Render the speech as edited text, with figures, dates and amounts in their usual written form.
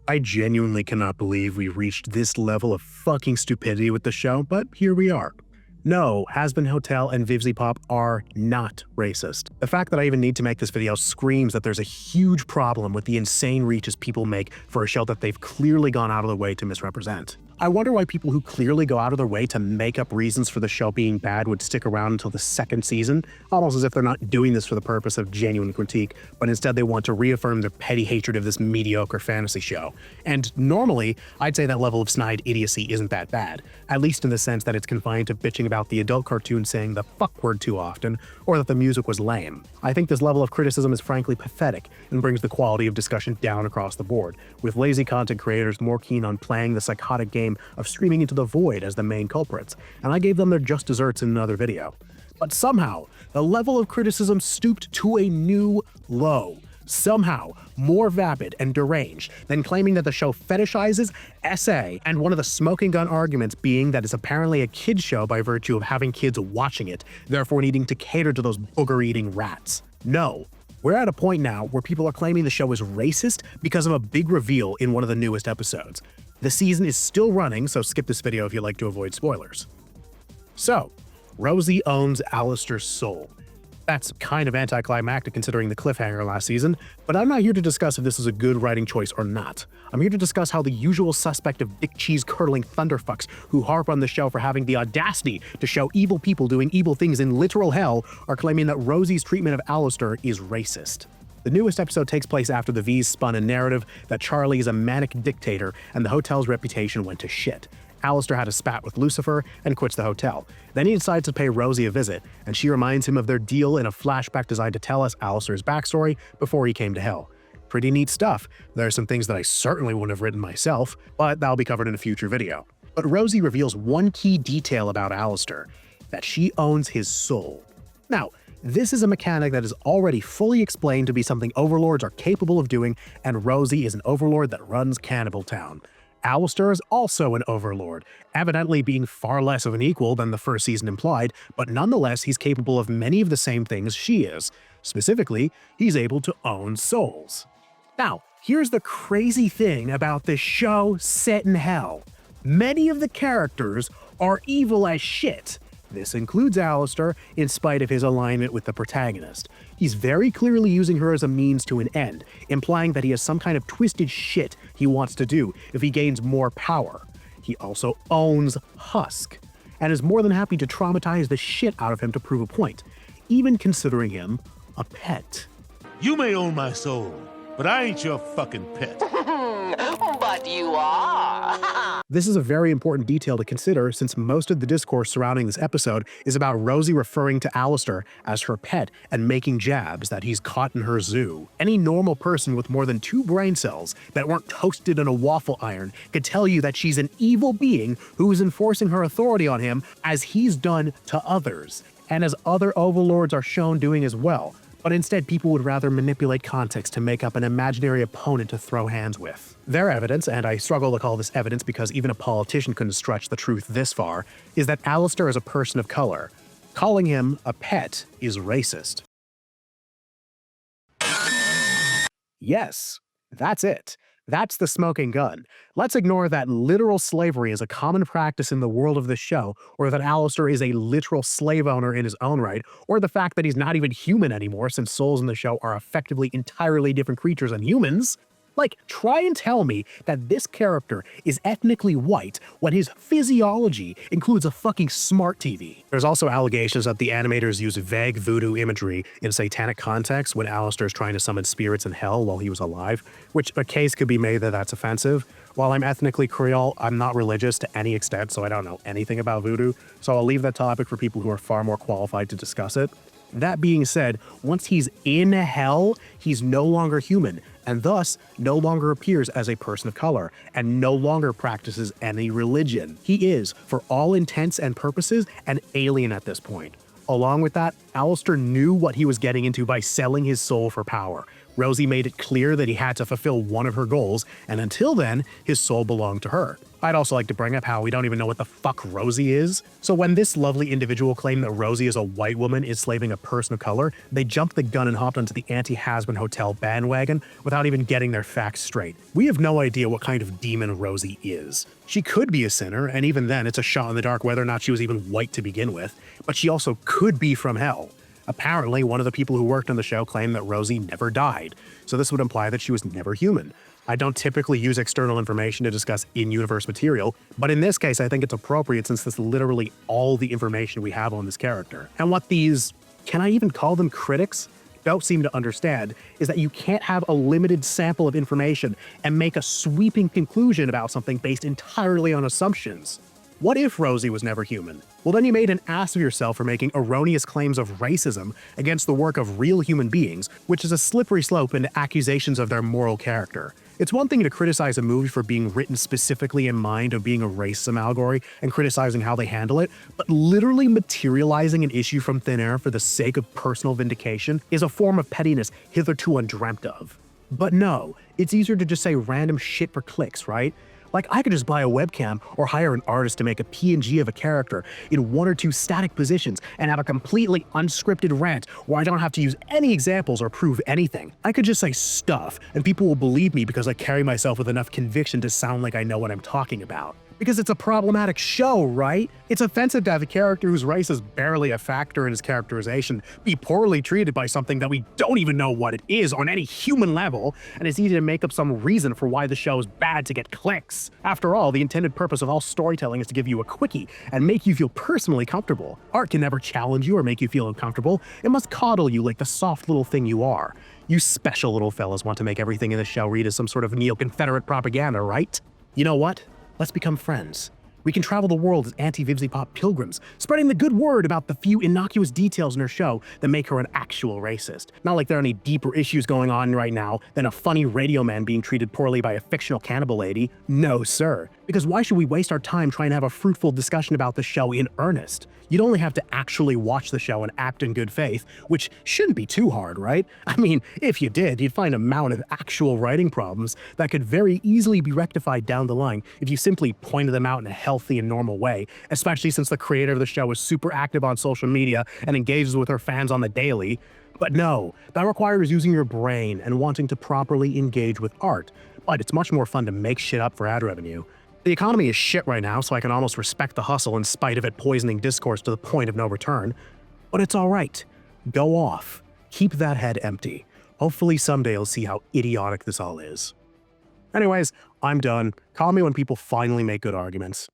I genuinely cannot believe we reached this level of fucking stupidity with the show, but here we are. No, Hazbin Hotel and Vivzy Pop are not racist. The fact that I even need to make this video screams that there's a huge problem with the insane reaches people make for a show that they've clearly gone out of their way to misrepresent. I wonder why people who clearly go out of their way to make up reasons for the show being bad would stick around until the second season, almost as if they're not doing this for the purpose of genuine critique, but instead they want to reaffirm their petty hatred of this mediocre fantasy show. And normally, I'd say that level of snide idiocy isn't that bad, at least in the sense that it's confined to bitching about the adult cartoon saying the fuck word too often, or that the music was lame. I think this level of criticism is frankly pathetic and brings the quality of discussion down across the board, with lazy content creators more keen on playing the psychotic game of screaming into the void as the main culprits, and I gave them their just desserts in another video. But somehow, the level of criticism stooped to a new low. Somehow more vapid and deranged than claiming that the show fetishizes S.E.A, and one of the smoking gun arguments being that it's apparently a kid's show by virtue of having kids watching it, therefore needing to cater to those booger-eating rats. No. We're at a point now where people are claiming the show is racist because of a big reveal in one of the newest episodes. The season is still running, so skip this video if you'd like to avoid spoilers. So, Rosie owns Alistair's soul. That's kind of anticlimactic considering the cliffhanger last season, but I'm not here to discuss if this is a good writing choice or not. I'm here to discuss how the usual suspect of dick cheese curdling thunderfucks who harp on the show for having the audacity to show evil people doing evil things in literal hell are claiming that Rosie's treatment of Alistair is racist. The newest episode takes place after the V's spun a narrative that Charlie is a manic dictator and the hotel's reputation went to shit. Alistair had a spat with Lucifer and quits the hotel. Then he decides to pay Rosie a visit, and she reminds him of their deal in a flashback designed to tell us Alistair's backstory before he came to hell. Pretty neat stuff. There are some things that I certainly wouldn't have written myself, but that'll be covered in a future video. But Rosie reveals one key detail about Alistair, that she owns his soul. Now, this is a mechanic that is already fully explained to be something overlords are capable of doing, and Rosie is an overlord that runs Cannibal Town. Alistair is also an overlord, evidently being far less of an equal than the first season implied, but nonetheless he's capable of many of the same things she is. Specifically, he's able to own souls. Now, here's the crazy thing about this show set in hell. Many of the characters are evil as shit. This includes Alistair, in spite of his alignment with the protagonist. He's very clearly using her as a means to an end, implying that he has some kind of twisted shit he wants to do if he gains more power. He also owns Husk, and is more than happy to traumatize the shit out of him to prove a point, even considering him a pet. You may own my soul, but I ain't your fucking pet. But you are. This is a very important detail to consider since most of the discourse surrounding this episode is about Rosie referring to Alistair as her pet and making jabs that he's caught in her zoo. Any normal person with more than 2 brain cells that weren't toasted in a waffle iron could tell you that she's an evil being who is enforcing her authority on him as he's done to others, and as other overlords are shown doing as well. But instead people would rather manipulate context to make up an imaginary opponent to throw hands with. Their evidence, and I struggle to call this evidence because even a politician couldn't stretch the truth this far, is that Alistair is a person of color. Calling him a pet is racist. Yes, that's it. That's the smoking gun. Let's ignore that literal slavery is a common practice in the world of this show, or that Alistair is a literal slave owner in his own right, or the fact that he's not even human anymore since souls in the show are effectively entirely different creatures than humans. Like, try and tell me that this character is ethnically white when his physiology includes a fucking smart TV. There's also allegations that the animators use vague voodoo imagery in satanic context when Alistair's trying to summon spirits in hell while he was alive, which a case could be made that that's offensive. While I'm ethnically Creole, I'm not religious to any extent, so I don't know anything about voodoo, so I'll leave that topic for people who are far more qualified to discuss it. That being said, once he's in hell, he's no longer human, and thus no longer appears as a person of color, and no longer practices any religion. He is, for all intents and purposes, an alien at this point. Along with that, Alistair knew what he was getting into by selling his soul for power, Rosie made it clear that he had to fulfill one of her goals, and until then, his soul belonged to her. I'd also like to bring up how we don't even know what the fuck Rosie is. So when this lovely individual claimed that Rosie is a white woman enslaving a person of color, they jumped the gun and hopped onto the anti-Hazbin Hotel bandwagon without even getting their facts straight. We have no idea what kind of demon Rosie is. She could be a sinner, and even then it's a shot in the dark whether or not she was even white to begin with, but she also could be from hell. Apparently, one of the people who worked on the show claimed that Rosie never died, so this would imply that she was never human. I don't typically use external information to discuss in-universe material, but in this case I think it's appropriate since this is literally all the information we have on this character. And what these, can I even call them critics, don't seem to understand is that you can't have a limited sample of information and make a sweeping conclusion about something based entirely on assumptions. What if Rosie was never human? Well, then you made an ass of yourself for making erroneous claims of racism against the work of real human beings, which is a slippery slope into accusations of their moral character. It's one thing to criticize a movie for being written specifically in mind of being a racism allegory and criticizing how they handle it, but literally materializing an issue from thin air for the sake of personal vindication is a form of pettiness hitherto undreamt of. But no, it's easier to just say random shit for clicks, right? Like, I could just buy a webcam or hire an artist to make a PNG of a character in 1 or 2 static positions and have a completely unscripted rant where I don't have to use any examples or prove anything. I could just say stuff and people will believe me because I carry myself with enough conviction to sound like I know what I'm talking about. Because it's a problematic show, right? It's offensive to have a character whose race is barely a factor in his characterization be poorly treated by something that we don't even know what it is on any human level, and it's easy to make up some reason for why the show is bad to get clicks. After all, the intended purpose of all storytelling is to give you a quickie and make you feel personally comfortable. Art can never challenge you or make you feel uncomfortable. It must coddle you like the soft little thing you are. You special little fellas want to make everything in the show read as some sort of neo-Confederate propaganda, right? You know what? Let's become friends. We can travel the world as anti-Vivzi-Pop pilgrims, spreading the good word about the few innocuous details in her show that make her an actual racist. Not like there are any deeper issues going on right now than a funny radio man being treated poorly by a fictional cannibal lady. No, sir. Because why should we waste our time trying to have a fruitful discussion about the show in earnest? You'd only have to actually watch the show and act in good faith, which shouldn't be too hard, right? I mean, if you did, you'd find a mountain of actual writing problems that could very easily be rectified down the line if you simply pointed them out in a healthy and normal way, especially since the creator of the show is super active on social media and engages with her fans on the daily. But no, that requires using your brain and wanting to properly engage with art. But it's much more fun to make shit up for ad revenue. The economy is shit right now, so I can almost respect the hustle in spite of it poisoning discourse to the point of no return. But it's alright. Go off. Keep that head empty. Hopefully someday you'll see how idiotic this all is. Anyways, I'm done. Call me when people finally make good arguments.